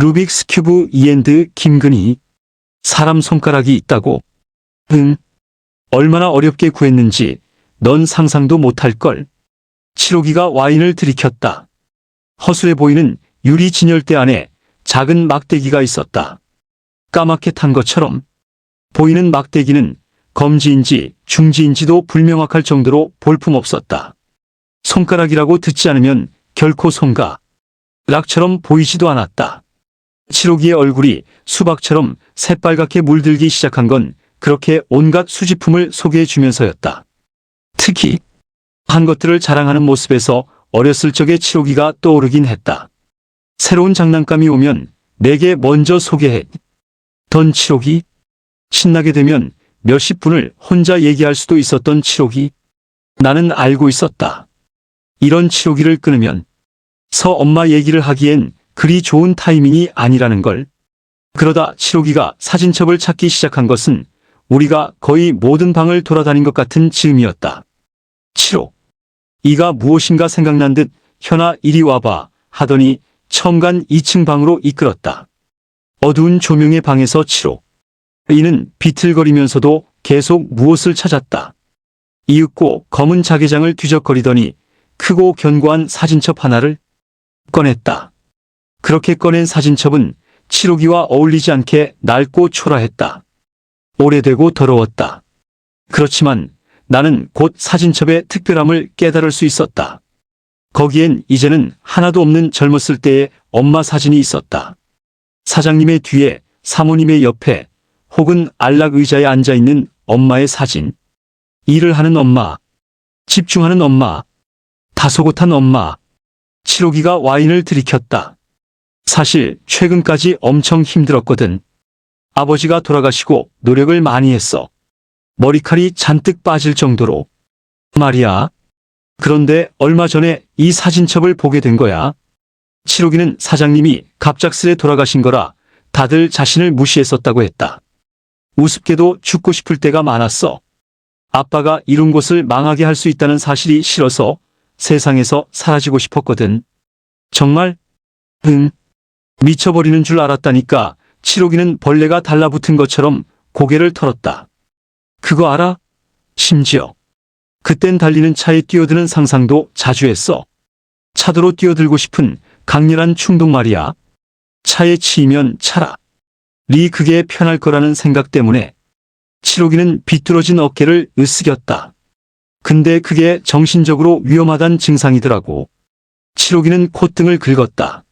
루빅스 큐브 이엔드 김근희. 사람 손가락이 있다고? 응. 얼마나 어렵게 구했는지 넌 상상도 못할걸. 7호기가 와인을 들이켰다. 허술해 보이는 유리 진열대 안에 작은 막대기가 있었다. 까맣게 탄 것처럼 보이는 막대기는 검지인지 중지인지도 불명확할 정도로 볼품없었다. 손가락이라고 듣지 않으면 결코 손가락처럼 보이지도 않았다. 7호기의 얼굴이 수박처럼 새빨갛게 물들기 시작한 건 그렇게 온갖 수집품을 소개해 주면서였다. 특히 한 것들을 자랑하는 모습에서 어렸을 적의 7호기가 떠오르긴 했다. 새로운 장난감이 오면 내게 먼저 소개해 던 7호기. 신나게 되면 몇십 분을 혼자 얘기할 수도 있었던 7호기. 나는 알고 있었다. 이런 7호기를 끊으면 엄마 얘기를 하기엔 그리 좋은 타이밍이 아니라는 걸. 그러다 7호기가 사진첩을 찾기 시작한 것은 우리가 거의 모든 방을 돌아다닌 것 같은 즈음이었다. 7호. 이가 무엇인가 생각난 듯 현아 이리 와봐 하더니 처음 간 2층 방으로 이끌었다. 어두운 조명의 방에서 7호. 이는 비틀거리면서도 계속 무엇을 찾았다. 이윽고 검은 자개장을 뒤적거리더니 크고 견고한 사진첩 하나를 꺼냈다. 그렇게 꺼낸 사진첩은 7호기와 어울리지 않게 낡고 초라했다. 오래되고 더러웠다. 그렇지만 나는 곧 사진첩의 특별함을 깨달을 수 있었다. 거기엔 이제는 하나도 없는 젊었을 때의 엄마 사진이 있었다. 사장님의 뒤에, 사모님의 옆에, 혹은 안락 의자에 앉아있는 엄마의 사진. 일을 하는 엄마, 집중하는 엄마, 다소곳한 엄마. 7호기가 와인을 들이켰다. 사실 최근까지 엄청 힘들었거든. 아버지가 돌아가시고 노력을 많이 했어. 머리칼이 잔뜩 빠질 정도로. 말이야. 그런데 얼마 전에 이 사진첩을 보게 된 거야. 7호기는 사장님이 갑작스레 돌아가신 거라 다들 자신을 무시했었다고 했다. 우습게도 죽고 싶을 때가 많았어. 아빠가 이룬 곳을 망하게 할 수 있다는 사실이 싫어서 세상에서 사라지고 싶었거든. 정말? 응. 미쳐버리는 줄 알았다니까. 7호기는 벌레가 달라붙은 것처럼 고개를 털었다. 그거 알아? 심지어 그땐 달리는 차에 뛰어드는 상상도 자주 했어. 차도로 뛰어들고 싶은 강렬한 충동 말이야. 차에 치이면 차라리 그게 편할 거라는 생각 때문에. 7호기는 비뚤어진 어깨를 으쓱였다. 근데 그게 정신적으로 위험하단 증상이더라고. 7호기는 콧등을 긁었다.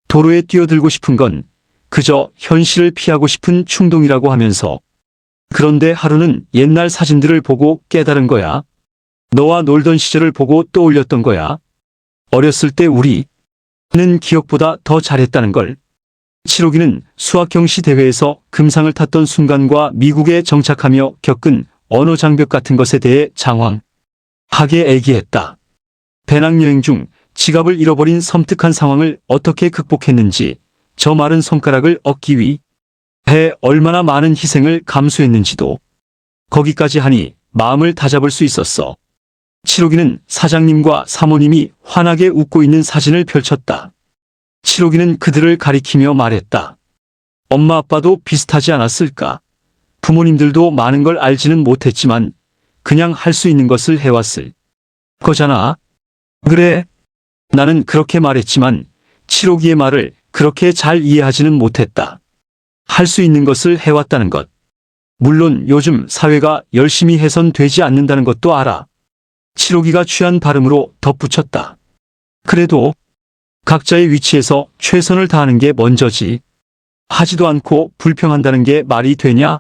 도로에 뛰어들고 싶은 건 그저 현실을 피하고 싶은 충동이라고 하면서. 그런데 하루는 옛날 사진들을 보고 깨달은 거야. 너와 놀던 시절을 보고 떠올렸던 거야. 어렸을 때 우리는 기억보다 더 잘했다는 걸. 7호기는 수학 경시 대회에서 금상을 탔던 순간과 미국에 정착하며 겪은 언어 장벽 같은 것에 대해 장황하게 얘기했다. 배낭여행 중 지갑을 잃어버린 섬뜩한 상황을 어떻게 극복했는지, 저 마른 손가락을 얻기 위해 얼마나 많은 희생을 감수했는지도. 거기까지 하니 마음을 다잡을 수 있었어. 7호기는 사장님과 사모님이 환하게 웃고 있는 사진을 펼쳤다. 7호기는 그들을 가리키며 말했다. 엄마 아빠도 비슷하지 않았을까? 부모님들도 많은 걸 알지는 못했지만 그냥 할 수 있는 것을 해왔을 거잖아. 그래. 나는 그렇게 말했지만 7호기의 말을 그렇게 잘 이해하지는 못했다. 할 수 있는 것을 해왔다는 것. 물론 요즘 사회가 열심히 해선 되지 않는다는 것도 알아. 7호기가 취한 발음으로 덧붙였다. 그래도 각자의 위치에서 최선을 다하는 게 먼저지. 하지도 않고 불평한다는 게 말이 되냐?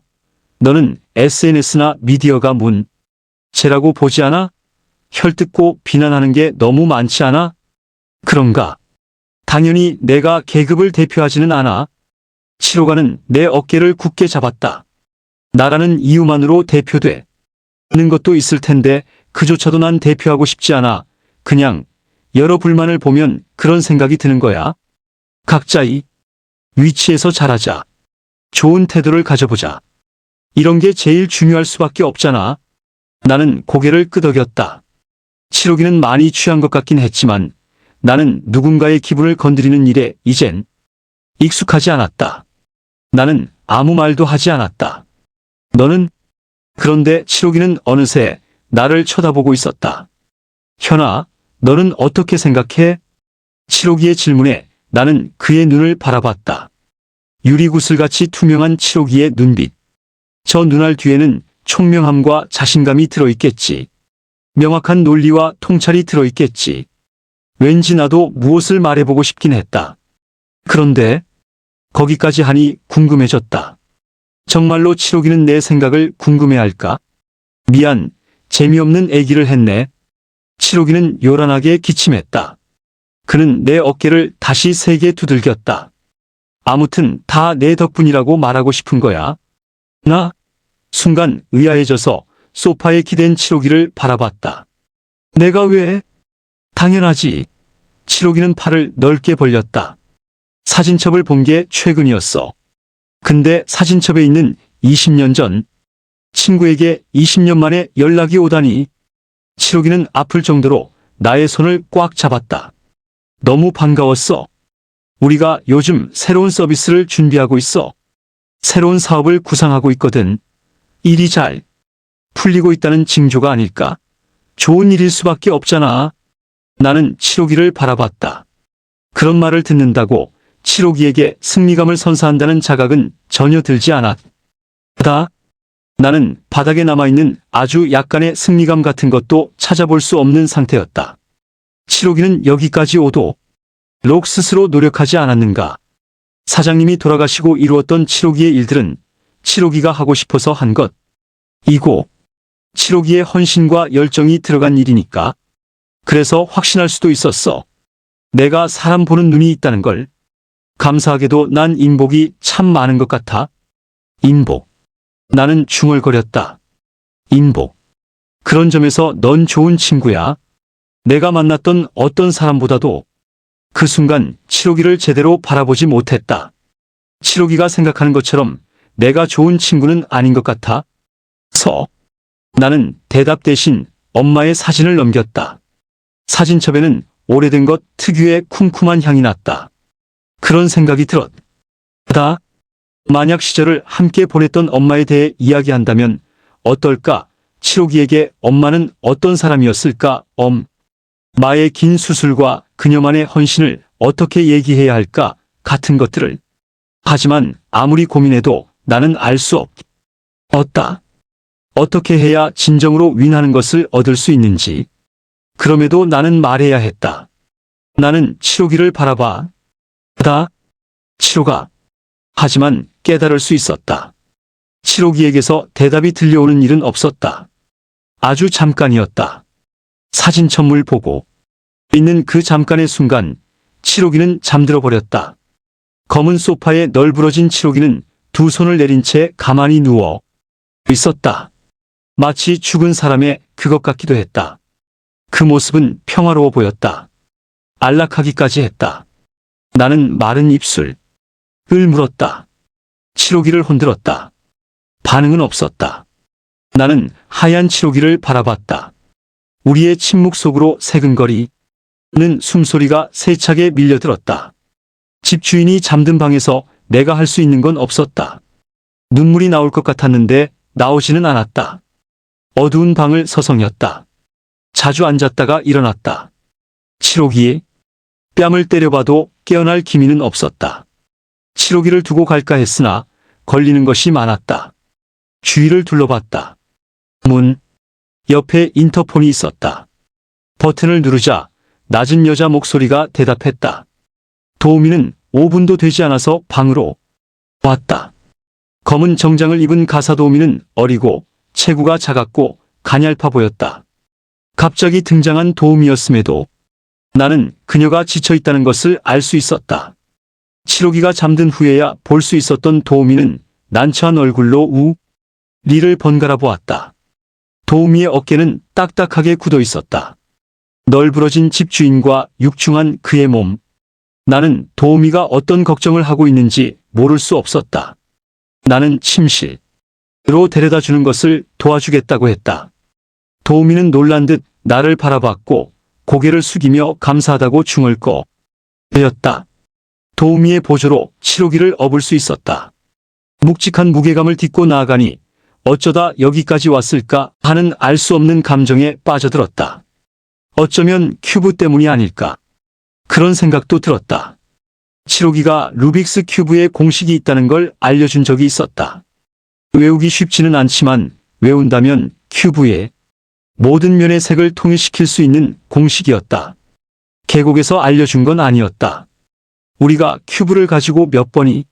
너는 SNS나 미디어가 문제라고 보지 않아? 혈뜯고 비난하는 게 너무 많지 않아? 그런가? 당연히 내가 계급을 대표하지는 않아. 7호가는 내 어깨를 굳게 잡았다. 나라는 이유만으로 대표되는 것도 있을 텐데 그조차도 난 대표하고 싶지 않아. 그냥 여러 불만을 보면 그런 생각이 드는 거야. 각자의 위치에서 잘하자. 좋은 태도를 가져보자. 이런 게 제일 중요할 수밖에 없잖아. 나는 고개를 끄덕였다. 7호기는 많이 취한 것 같긴 했지만 나는 누군가의 기분을 건드리는 일에 이젠 익숙하지 않았다. 나는 아무 말도 하지 않았다. 너는? 그런데 칠옥이는 어느새 나를 쳐다보고 있었다. 현아, 너는 어떻게 생각해? 칠옥이의 질문에 나는 그의 눈을 바라봤다. 유리구슬같이 투명한 칠옥이의 눈빛. 저 눈알 뒤에는 총명함과 자신감이 들어있겠지. 명확한 논리와 통찰이 들어있겠지. 왠지 나도 무엇을 말해보고 싶긴 했다. 그런데 거기까지 하니 궁금해졌다. 정말로 칠옥이는 내 생각을 궁금해할까? 미안, 재미없는 얘기를 했네. 칠옥이는 요란하게 기침했다. 그는 내 어깨를 다시 세게 두들겼다. 아무튼 다 내 덕분이라고 말하고 싶은 거야. 나? 순간 의아해져서 소파에 기댄 칠옥이를 바라봤다. 내가 왜? 당연하지. 칠옥이는 팔을 넓게 벌렸다. 사진첩을 본 게 최근이었어. 근데 사진첩에 있는 20년 전 친구에게 20년 만에 연락이 오다니. 칠옥이는 아플 정도로 나의 손을 꽉 잡았다. 너무 반가웠어. 우리가 요즘 새로운 서비스를 준비하고 있어. 새로운 사업을 구상하고 있거든. 일이 잘 풀리고 있다는 징조가 아닐까? 좋은 일일 수밖에 없잖아. 나는 칠옥이를 바라봤다. 그런 말을 듣는다고 칠옥이에게 승리감을 선사한다는 자각은 전혀 들지 않았다. 나는 바닥에 남아있는 아주 약간의 승리감 같은 것도 찾아볼 수 없는 상태였다. 칠옥이는 여기까지 오도록 스스로 노력하지 않았는가? 사장님이 돌아가시고 이루었던 칠옥이의 일들은 칠옥이가 하고 싶어서 한 것이고 칠옥이의 헌신과 열정이 들어간 일이니까. 그래서 확신할 수도 있었어. 내가 사람 보는 눈이 있다는 걸. 감사하게도 난 인복이 참 많은 것 같아. 인복. 나는 중얼거렸다. 인복. 그런 점에서 넌 좋은 친구야. 내가 만났던 어떤 사람보다도. 그 순간 칠옥이를 제대로 바라보지 못했다. 칠옥이가 생각하는 것처럼 내가 좋은 친구는 아닌 것 같아. 나는 대답 대신 엄마의 사진을 넘겼다. 사진첩에는 오래된 것 특유의 쿰쿰한 향이 났다. 그런 생각이 들었다. 만약 시절을 함께 보냈던 엄마에 대해 이야기한다면 어떨까? 칠옥이에게 엄마는 어떤 사람이었을까? 엄마의 긴 수술과 그녀만의 헌신을 어떻게 얘기해야 할까? 같은 것들을. 하지만 아무리 고민해도 나는 알 수 없다. 어떻게 해야 진정으로 윈하는 것을 얻을 수 있는지. 그럼에도 나는 말해야 했다. 나는 칠옥이를 바라봤다. 칠옥아. 하지만 깨달을 수 있었다. 칠옥이에게서 대답이 들려오는 일은 없었다. 아주 잠깐이었다. 사진첩을 보고 있는 그 잠깐의 순간 칠옥이는 잠들어 버렸다. 검은 소파에 널브러진 칠옥이는 두 손을 내린 채 가만히 누워 있었다. 마치 죽은 사람의 그것 같기도 했다. 그 모습은 평화로워 보였다. 안락하기까지 했다. 나는 마른 입술을 물었다. 칠옥이를 흔들었다. 반응은 없었다. 나는 하얀 칠옥이를 바라봤다. 우리의 침묵 속으로 새근거리는 숨소리가 세차게 밀려들었다. 집주인이 잠든 방에서 내가 할 수 있는 건 없었다. 눈물이 나올 것 같았는데 나오지는 않았다. 어두운 방을 서성였다. 자주 앉았다가 일어났다. 칠옥이 뺨을 때려봐도 깨어날 기미는 없었다. 칠옥이를 두고 갈까 했으나 걸리는 것이 많았다. 주위를 둘러봤다. 문 옆에 인터폰이 있었다. 버튼을 누르자 낮은 여자 목소리가 대답했다. 도우미는 5분도 되지 않아서 방으로 왔다. 검은 정장을 입은 가사 도우미는 어리고 체구가 작았고 가냘파 보였다. 갑자기 등장한 도우미였음에도 나는 그녀가 지쳐있다는 것을 알 수 있었다. 칠옥이가 잠든 후에야 볼 수 있었던 도우미는 난처한 얼굴로 우리를 번갈아 보았다. 도우미의 어깨는 딱딱하게 굳어 있었다. 널브러진 집주인과 육중한 그의 몸. 나는 도우미가 어떤 걱정을 하고 있는지 모를 수 없었다. 나는 침실로 데려다 주는 것을 도와주겠다고 했다. 도우미는 놀란 듯 나를 바라봤고 고개를 숙이며 감사하다고 중얼거렸다. 도우미의 보조로 치료기를 업을 수 있었다. 묵직한 무게감을 딛고 나아가니 어쩌다 여기까지 왔을까 하는 알 수 없는 감정에 빠져들었다. 어쩌면 큐브 때문이 아닐까. 그런 생각도 들었다. 치료기가 루빅스 큐브의 공식이 있다는 걸 알려준 적이 있었다. 외우기 쉽지는 않지만 외운다면 큐브의 모든 면의 색을 통일시킬 수 있는 공식이었다. 계곡에서 알려준 건 아니었다. 우리가 큐브를 가지고 몇 번이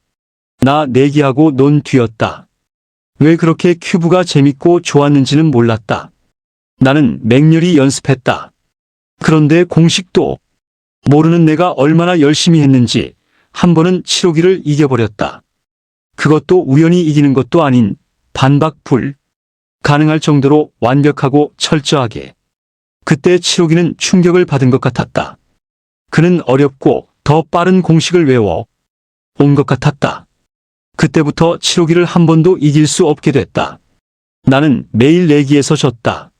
나 내기하고 논 뒤였다. 왜 그렇게 큐브가 재밌고 좋았는지는 몰랐다. 나는 맹렬히 연습했다. 그런데 공식도 모르는 내가 얼마나 열심히 했는지 한 번은 치료기를 이겨버렸다. 그것도 우연히 이기는 것도 아닌 반박불 가능할 정도로 완벽하고 철저하게. 그때 치료기는 충격을 받은 것 같았다. 그는 어렵고 더 빠른 공식을 외워 온 것 같았다. 그때부터 치료기를 한 번도 이길 수 없게 됐다. 나는 매일 내기에서 졌다.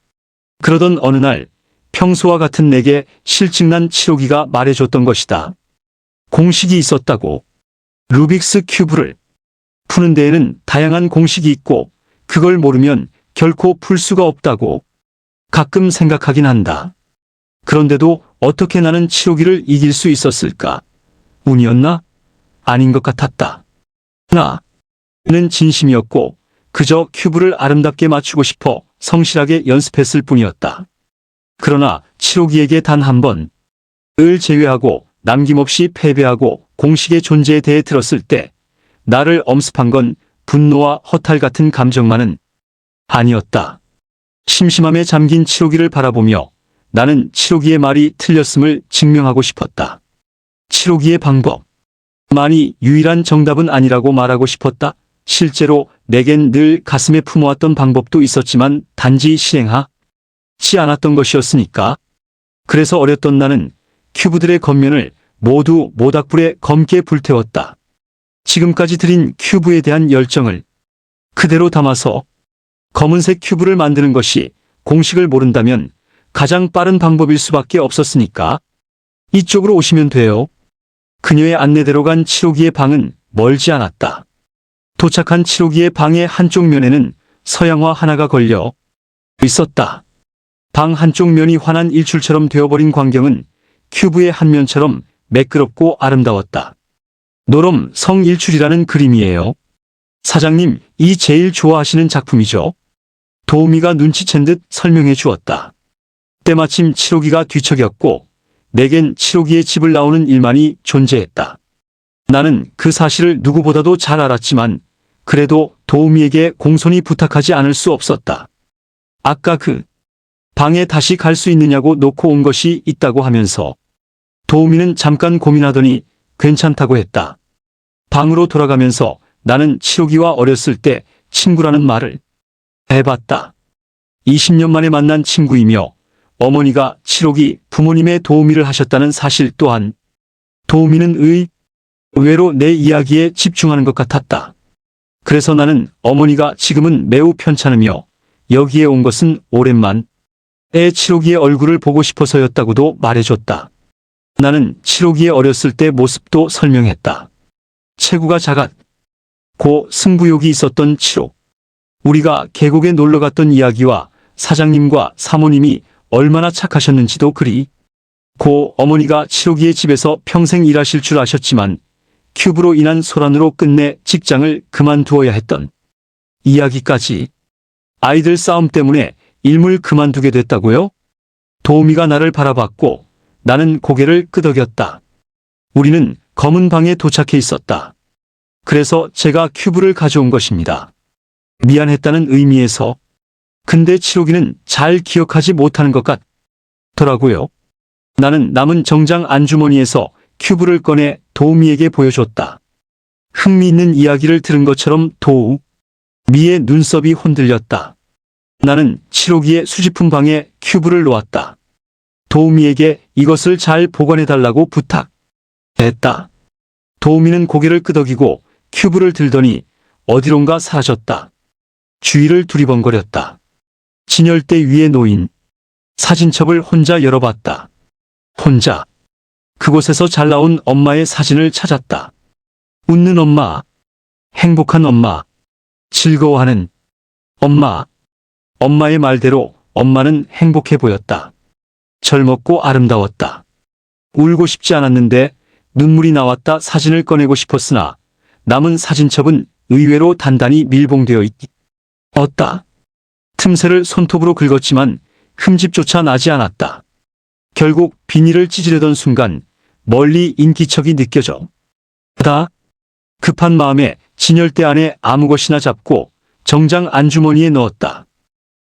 그러던 어느 날 평소와 같은 내게 실증난 치료기가 말해줬던 것이다. 공식이 있었다고. 루빅스 큐브를 푸는 데에는 다양한 공식이 있고 그걸 모르면 결코 풀 수가 없다고. 가끔 생각하긴 한다. 그런데도 어떻게 나는 치료기를 이길 수 있었을까? 운이었나? 아닌 것 같았다. 나는 진심이었고 그저 큐브를 아름답게 맞추고 싶어 성실하게 연습했을 뿐이었다. 그러나 치료기에게 단 한 번을 제외하고 남김없이 패배하고 공식의 존재에 대해 들었을 때 나를 엄습한 건 분노와 허탈 같은 감정만은 아니었다. 심심함에 잠긴 치료기를 바라보며 나는 치료기의 말이 틀렸음을 증명하고 싶었다. 치료기의 방법만이 유일한 정답은 아니라고 말하고 싶었다. 실제로 내겐 늘 가슴에 품어왔던 방법도 있었지만 단지 실행하지 않았던 것이었으니까. 그래서 어렸던 나는 큐브들의 겉면을 모두 모닥불에 검게 불태웠다. 지금까지 드린 큐브에 대한 열정을 그대로 담아서 검은색 큐브를 만드는 것이 공식을 모른다면 가장 빠른 방법일 수밖에 없었으니까. 이쪽으로 오시면 돼요. 그녀의 안내대로 간 치료기의 방은 멀지 않았다. 도착한 치료기의 방의 한쪽 면에는 서양화 하나가 걸려 있었다. 방 한쪽 면이 환한 일출처럼 되어버린 광경은 큐브의 한 면처럼 매끄럽고 아름다웠다. 노럼 성일출이라는 그림이에요. 사장님, 이 제일 좋아하시는 작품이죠. 도우미가 눈치챈 듯 설명해 주었다. 때마침 치료기가 뒤척였고 내겐 치료기의 집을 나오는 일만이 존재했다. 나는 그 사실을 누구보다도 잘 알았지만 그래도 도우미에게 공손히 부탁하지 않을 수 없었다. 아까 그 방에 다시 갈 수 있느냐고 놓고 온 것이 있다고 하면서 도우미는 잠깐 고민하더니 괜찮다고 했다. 방으로 돌아가면서 나는 치료기와 어렸을 때 친구라는 말을 해봤다. 20년 만에 만난 친구이며 어머니가 치료기 부모님의 도우미를 하셨다는 사실 또한 도우미는 의외로 내 이야기에 집중하는 것 같았다. 그래서 나는 어머니가 지금은 매우 편찮으며 여기에 온 것은 오랜만에 치료기의 얼굴을 보고 싶어서였다고도 말해줬다. 나는 치료기의 어렸을 때 모습도 설명했다. 체구가 작았고 승부욕이 있었던 치료. 우리가 계곡에 놀러 갔던 이야기와 사장님과 사모님이 얼마나 착하셨는지도 그리고 어머니가 치료기의 집에서 평생 일하실 줄 아셨지만 큐브로 인한 소란으로 끝내 직장을 그만두어야 했던 이야기까지. 아이들 싸움 때문에 일을 그만두게 됐다고요? 도우미가 나를 바라봤고 나는 고개를 끄덕였다. 우리는 검은 방에 도착해 있었다. 그래서 제가 큐브를 가져온 것입니다. 미안했다는 의미에서. 근데 치료기는 잘 기억하지 못하는 것 같더라고요. 나는 남은 정장 안주머니에서 큐브를 꺼내 도우미에게 보여줬다. 흥미있는 이야기를 들은 것처럼 도우미의 눈썹이 흔들렸다. 나는 치료기의 수집품 방에 큐브를 놓았다. 도우미에게 이것을 잘 보관해달라고 부탁했다. 도우미는 고개를 끄덕이고 큐브를 들더니 어디론가 사라졌다. 주위를 두리번거렸다. 진열대 위에 놓인 사진첩을 혼자 열어봤다. 혼자. 그곳에서 잘 나온 엄마의 사진을 찾았다. 웃는 엄마, 행복한 엄마, 즐거워하는 엄마. 엄마의 말대로 엄마는 행복해 보였다. 젊었고 아름다웠다. 울고 싶지 않았는데 눈물이 나왔다. 사진을 꺼내고 싶었으나 남은 사진첩은 의외로 단단히 밀봉되어 있었다. 틈새를 손톱으로 긁었지만 흠집조차 나지 않았다. 결국 비닐을 찢으려던 순간 멀리 인기척이 느껴져. 급한 마음에 진열대 안에 아무 것이나 잡고 정장 안주머니에 넣었다.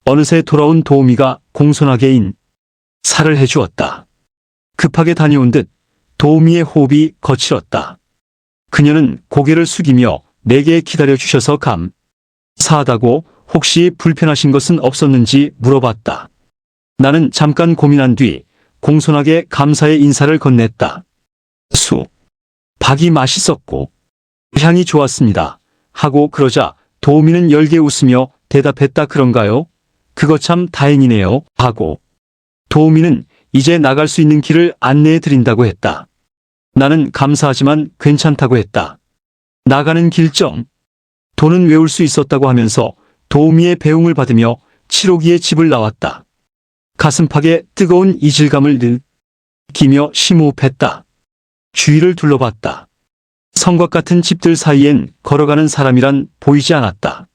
어느새 돌아온 도우미가 공손하게 인사를 해주었다. 급하게 다녀온 듯 도우미의 호흡이 거칠었다. 그녀는 고개를 숙이며 내게 기다려주셔서 감사하다고 혹시 불편하신 것은 없었는지 물어봤다. 나는 잠깐 고민한 뒤 공손하게 감사의 인사를 건넸다. 밥이 맛있었고 향이 좋았습니다. 하고 그러자 도우미는 열게 웃으며 대답했다. 그런가요? 그거 참 다행이네요. 하고 도우미는 이제 나갈 수 있는 길을 안내해 드린다고 했다. 나는 감사하지만 괜찮다고 했다. 나가는 길정. 돈은 외울 수 있었다고 하면서 도우미의 배웅을 받으며 7호기의 집을 나왔다. 가슴팍에 뜨거운 이질감을 느끼며 심호흡했다. 주위를 둘러봤다. 성곽 같은 집들 사이엔 걸어가는 사람이란 보이지 않았다.